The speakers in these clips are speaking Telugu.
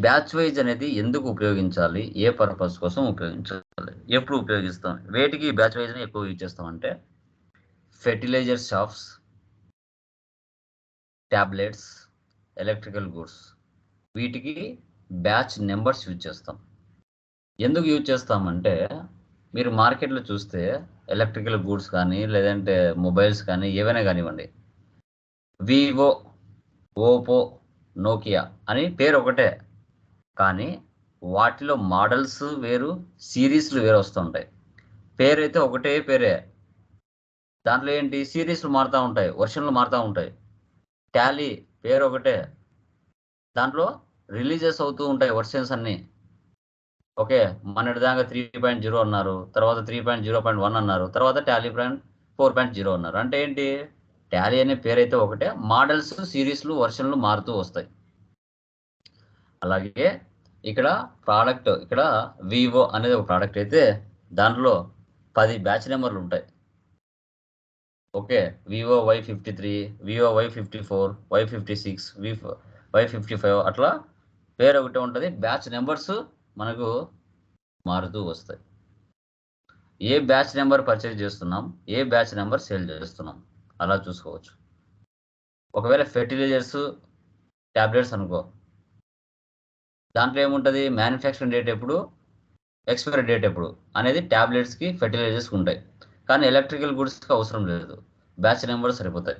బ్యాచ్ వైజ్ అనేది ఎందుకు ఉపయోగించాలి, ఏ పర్పస్ కోసం ఉపయోగించాలి, ఎప్పుడు ఉపయోగిస్తాం, వేటికి బ్యాచ్ వైజ్ని ఎక్కువ యూజ్ చేస్తాం అంటే fertiliser shops, tablets, electrical goods, వీటికి బ్యాచ్ నెంబర్స్ యూజ్ చేస్తాం. ఎందుకు యూజ్ చేస్తామంటే మీరు మార్కెట్లో చూస్తే ఎలక్ట్రికల్ గూడ్స్ కానీ లేదంటే మొబైల్స్ కానీ ఏవైనా కానివ్వండి, వివో, ఓపో, నోకియా అని పేరు ఒకటే, కానీ వాటిలో మోడల్స్ వేరు, సిరీస్లు వేరు వస్తుంటాయి. పేరు అయితే ఒకటే పేరే, దాంట్లో ఏంటి సిరీస్లు మారుతూ ఉంటాయి, వర్షన్లు మారుతూ ఉంటాయి. టాలీ పేరు ఒకటే, దాంట్లో రిలీజెస్ అవుతూ ఉంటాయి వర్షన్స్ అన్నీ. ఓకే, మొన్నటిదాకా 3.0 అన్నారు, తర్వాత 3.0.1 అన్నారు, తర్వాత టాలీ 4.0 అన్నారు. అంటే ఏంటి, టాలీ అనే పేరైతే ఒకటే, మోడల్స్, సిరీస్లు, వర్షన్లు మారుతూ వస్తాయి. అలాగే ఇక్కడ ప్రోడక్ట్, ఇక్కడ వివో అనేది ఒక ప్రోడక్ట్ అయితే దాంట్లో 10 బ్యాచ్ నెంబర్లు ఉంటాయి. Okay, Vivo Y53, Vivo Y54, Y56, Y55 అట్లా పేరు ఒకటే ఉంటుంది, బ్యాచ్ నెంబర్స్ మనకు మారుతూ వస్తాయి. ఏ బ్యాచ్ నెంబర్ పర్చేజ్ చేస్తున్నాం, ఏ బ్యాచ్ నెంబర్ సేల్ చేస్తున్నాం అలా చూసుకోవచ్చు. ఒకవేళ ఫెర్టిలైజర్స్, ట్యాబ్లెట్స్ అనుకో, దాంట్లో ఏముంటుంది, మ్యానుఫ్యాక్చరింగ్ డేట్ ఎప్పుడు, ఎక్స్పైరీ డేట్ ఎప్పుడు అనేది ట్యాబ్లెట్స్కి, ఫెర్టిలైజర్స్కి ఉంటాయి. కానీ ఎలక్ట్రికల్ గుడ్స్కి అవసరం లేదు, బ్యాచ్ నెంబర్ సరిపోతాయి.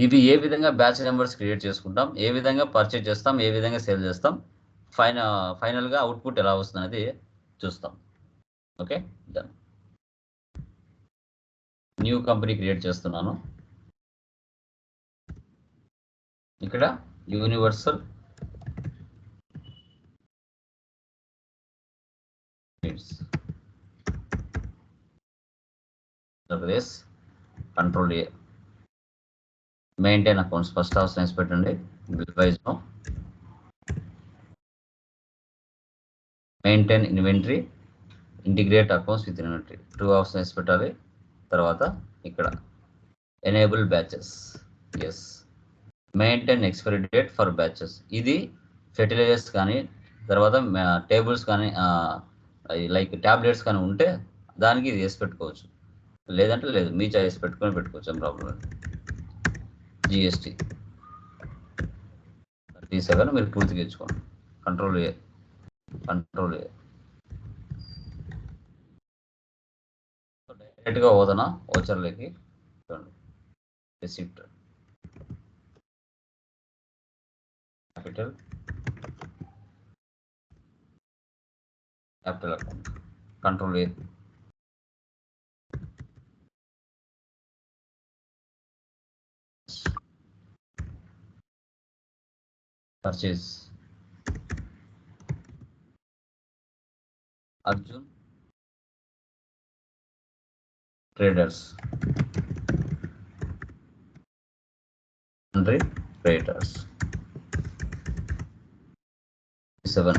ఇవి ఏ విధంగా బ్యాచ్ నెంబర్స్ క్రియేట్ చేసుకుంటాం, ఏ విధంగా పర్చేజ్ చేస్తాం, ఏ విధంగా సేల్ చేస్తాం, ఫైనల్గా అవుట్పుట్ ఎలా వస్తుంది అనేది చూస్తాం. Okay, done. New company create చేస్తున్నాను. ఇక్కడ universal Andhra Pradesh, control A, maintain accounts first option వేసి పెట్టండి. Bill no, maintain inventory, integrate accounts with inventory, 2 option వేసి పెట్టాలి. తర్వాత ఇక్కడ enable batches, yes. Maintain expiry date for batches, ఇది ఫెర్టిలైజర్స్ కానీ తర్వాత టేబుల్స్ కానీ లైక్ ట్యాబ్లెట్స్ కానీ ఉంటే దానికి ఇది వేసి పెట్టుకోవచ్చు, లేదంటే లేదు, మీ చాయిస్ పెట్టుకోవచ్చు, ఏం ప్రాబ్లం లేదు. జిఎస్టీ 37 మీరు పూర్తిగా ఇచ్చుకోండి. కంట్రోల్ ఏ, డైరెక్ట్గా పోదనా ఓచర్లోకి చూడండి. Receipt, capital account, control A, purchase Arjun traders, traders 7.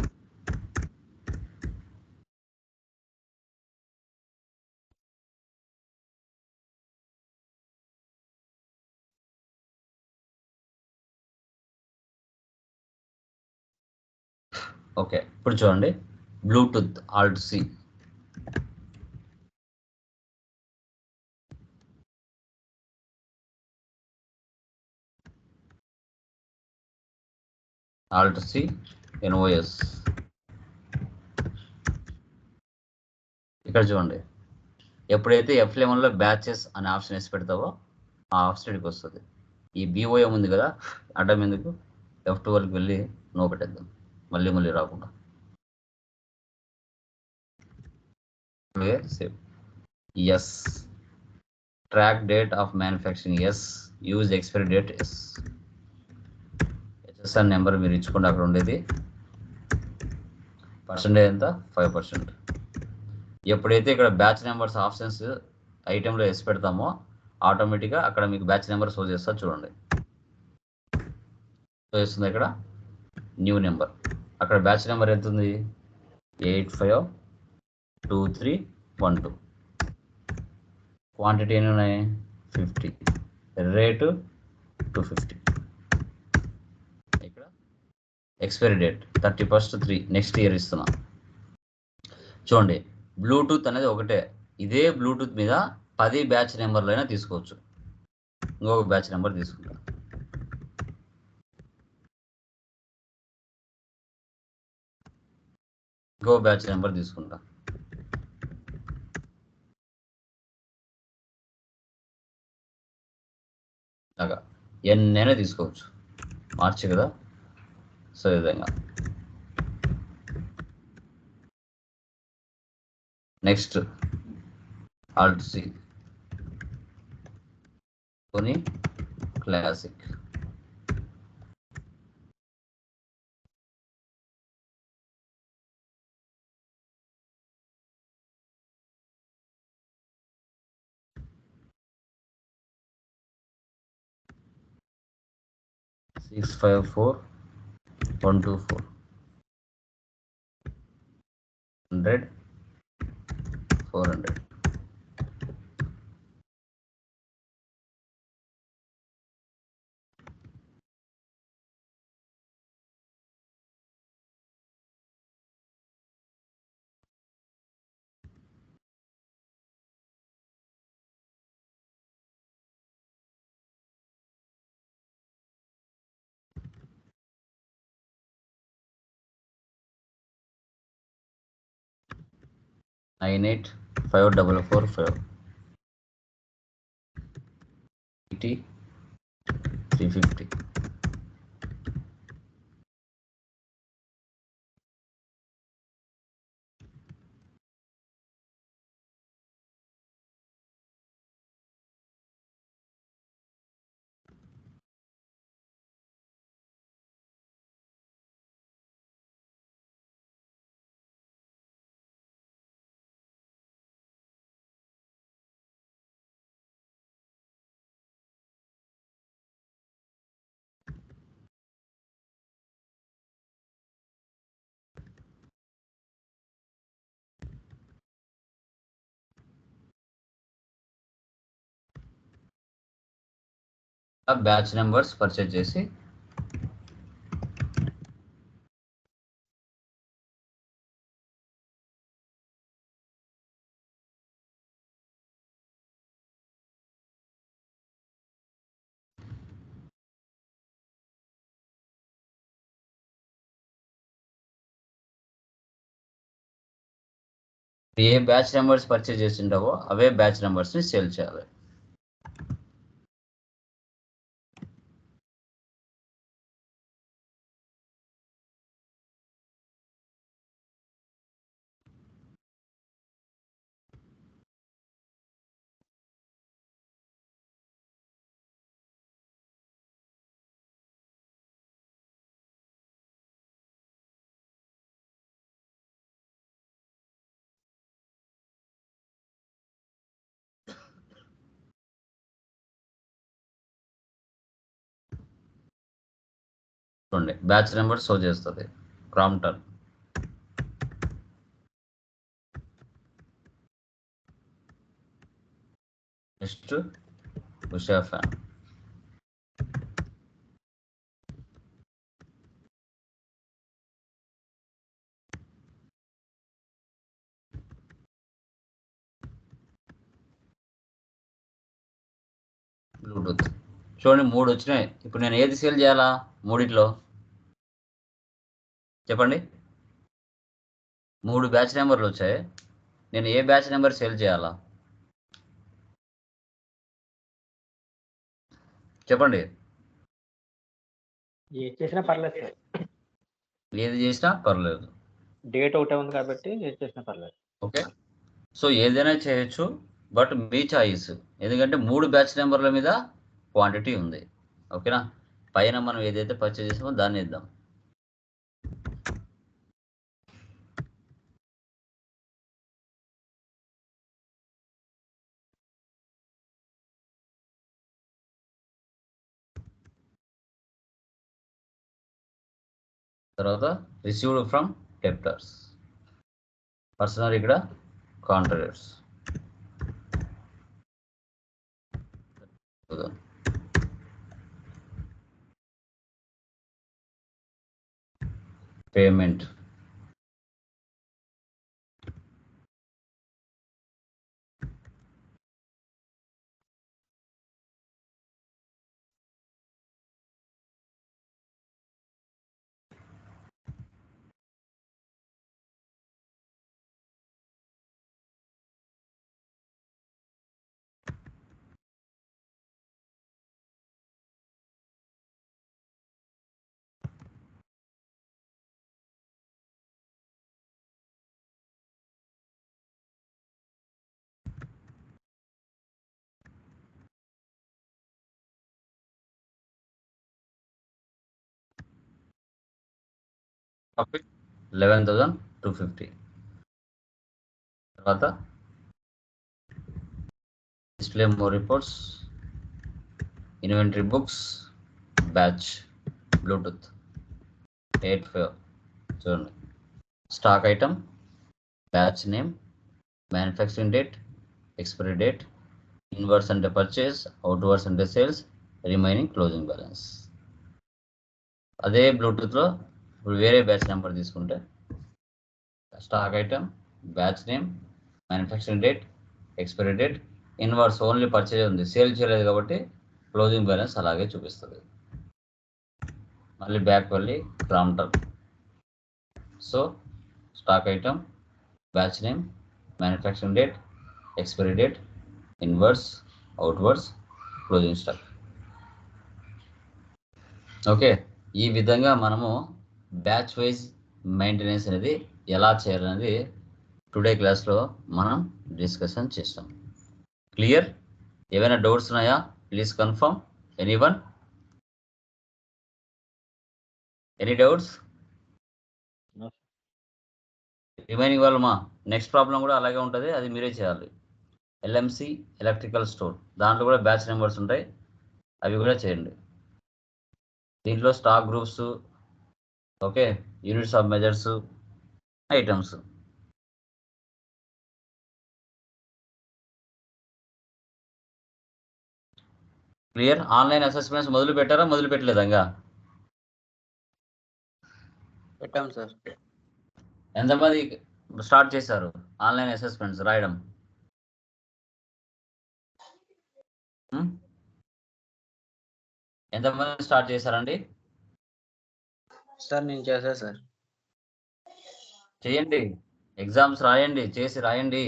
Okay, ఇప్పుడు చూడండి, bluetooth alt C, alt C, N O S. ఇక్కడ చూడండి, ఎప్పుడైతే F11లో బ్యాచెస్ అనే ఆప్షన్ వేసి పెడతావో ఆ ఆప్షన్కి వస్తుంది. ఈ BOM ఉంది కదా, అడ్డం ఎందుకు, F12కి వెళ్ళి నో పెట్టేద్దాం, మళ్ళీ రాకుండా. Save, yes. Track date of manufacturing, yes. Use expiry date, yes. HSN number మీరు ఇచ్చుకోండి, అక్కడ ఉండేది. పర్సెంటేజ్ ఎంత, 5%. ఎప్పుడైతే ఇక్కడ బ్యాచ్ నెంబర్స్ ఆప్షన్స్ ఐటెంలో వేసి పెడతామో ఆటోమేటిక్గా అక్కడ మీకు బ్యాచ్ నెంబర్ షో చేస్తా, చూడండి. షో చేస్తుంది ఇక్కడ న్యూ నెంబర్, అక్కడ బ్యాచ్ నెంబర్ ఎంత ఉంది, 852312. క్వాంటిటీ ఎన్ని ఉన్నాయి, 50. రేటు 250. ఇక్కడ expiry date 31st 3 next year ఇస్తున్నా. చూడండి, బ్లూటూత్ అనేది ఒకటే. ఇదే బ్లూటూత్ మీద 10 బ్యాచ్ నెంబర్లు అయినా తీసుకోవచ్చు. ఇంకొక బ్యాచ్ నెంబర్ తీసుకుంటా. ఇంకో బ్యాచ్ నెంబర్ తీసుకుంటా. అలాగా ఎన్నైనా తీసుకోవచ్చు. మార్చి కదా, సో ఈ విధంగా. నెక్స్ట్ ఆల్ట్ సి కొని classic. Six 5 4 1 2 4 100 400. Nine 8 5 4 4 5 80 350. Batch numbers purchase చేసి ఏ బ్యాచ్ నెంబర్స్ పర్చేజ్ చేసింటావో అవే బ్యాచ్ నెంబర్స్ని సేల్ చేయాలి. చూడండి, బ్యాచ్ నెంబర్ షో చేస్తుంది. Crompton. Next Usha fan. Bluetooth. చూడండి, 3 వచ్చినాయి. ఇప్పుడు నేను ఏది సేల్ చేయాలా? మూడిట్లో చెప్పండి. 3 బ్యాచ్ నెంబర్లు వచ్చాయి. నేను ఏ బ్యాచ్ నెంబర్ సేల్ చేయాలా చెప్పండి. ఏది చేసినా పర్లేదు సార్. ఏది చేసినా పర్లేదు. డేట్ ఒకటే ఉంది కాబట్టి ఏది చేసినా పర్లేదు. ఓకే, సో ఏదైనా చేయొచ్చు, బట్ మీ చాయిస్. ఎందుకంటే 3 బ్యాచ్ నెంబర్ల మీద క్వాంటిటీ ఉంది. ఓకేనా, పైన మనం ఏదైతే పర్చేజ్ చేసామో దాన్ని ఇద్దాం. తర్వాత రిసీవ్డ్ ఫ్రమ్ డెప్టర్స్. పర్సనల్ ఇక్కడ కాంట్రాక్టర్స్. పేమెంట్. ప్రాఫిట్ 11,250. తర్వాత display more reports, inventory books, batch, Bluetooth 85. చూడండి, stock item, batch name, manufacturing date, expiry date, inverse అంటే పర్చేస్, అవుట్వర్స్ అంటే సేల్స్, రిమైనింగ్ క్లోజింగ్ బ్యాలెన్స్. అదే బ్లూటూత్లో ఇప్పుడు వేరే బ్యాచ్ నెంబర్ తీసుకుంటే stock item, batch name, manufacturing date, expiry date, inverse only purchase ఉంది, సేల్ చేయలేదు కాబట్టి క్లోజింగ్ బ్యాలెన్స్ అలాగే చూపిస్తుంది. మళ్ళీ బ్యాక్ వెళ్ళి gram term. So stock item, batch name, manufacturing date, expiry date, inverse, outwards, closing stock. Okay, ఈ విధంగా మనము బ్యాచ్ వైజ్ మెయింటెనెన్స్ అనేది ఎలా చేయాలనేది టుడే క్లాస్లో మనం డిస్కషన్ చేస్తాం. క్లియర్? ఏమైనా డౌట్స్ ఉన్నాయా? Please confirm. Anyone? Any doubts? Remaining వాళ్ళు మా నెక్స్ట్ ప్రాబ్లం కూడా అలాగే ఉంటుంది, అది మీరే చేయాలి. ఎల్ఎంసి ఎలక్ట్రికల్ స్టోర్, దాంట్లో కూడా బ్యాచ్ నెంబర్స్ ఉంటాయి, అవి కూడా చేయండి. దీంట్లో stock groups, okay, units of measures, items. Clear? Online assessments మొదలు పెట్టారా, మొదలు పెట్టలేదా? ఇంకా పెట్టాం సార్. ఎంతమంది స్టార్ట్ చేశారు ఆన్లైన్ అసెస్మెంట్స్ రాయడం? ఎంతమంది స్టార్ట్ చేశారండి? సార్ నేను చేశా సార్. చేయండి, ఎగ్జామ్స్ రాయండి, చేసి రాయండి,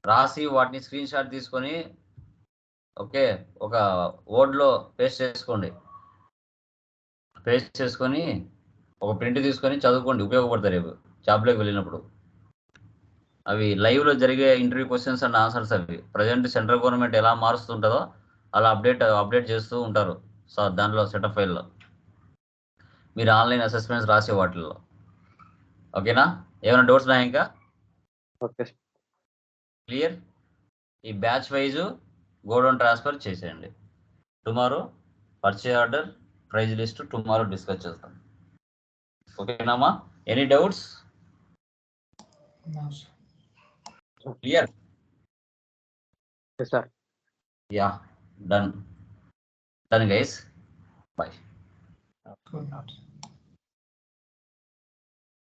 రాసి వాటిని స్క్రీన్ షాట్ తీసుకొని ఓకే ఒక వర్డ్లో పేస్ట్ చేసుకోండి. పేస్ట్ చేసుకొని ఒక ప్రింట్ తీసుకొని చదువుకోండి, ఉపయోగపడతాయి రేపు జాబ్లోకి వెళ్ళినప్పుడు. అవి లైవ్లో జరిగే ఇంటర్వ్యూ క్వశ్చన్స్ అండ్ ఆన్సర్స్. అవి ప్రజెంట్ సెంట్రల్ గవర్నమెంట్ ఎలా మారుస్తుంటుందో అలా అప్డేట్ చేస్తూ ఉంటారు. సో దాంట్లో సెటప్ ఫైల్లో మీరు ఆన్లైన్ అసెస్మెంట్స్ రాసే వాటిల్లో. ఓకేనా? ఏమైనా డౌట్స్ ఉన్నాయా ఇంకా? ఓకే. క్లియర్? ఈ బ్యాచ్ వైజు గోడౌన్ ట్రాన్స్ఫర్ చేసేయండి. Tomorrow purchase order, price list tomorrow discuss చేస్తాం. ఓకేనామా? Any doubts? Clear? Sir. Ya, done guys. Bye.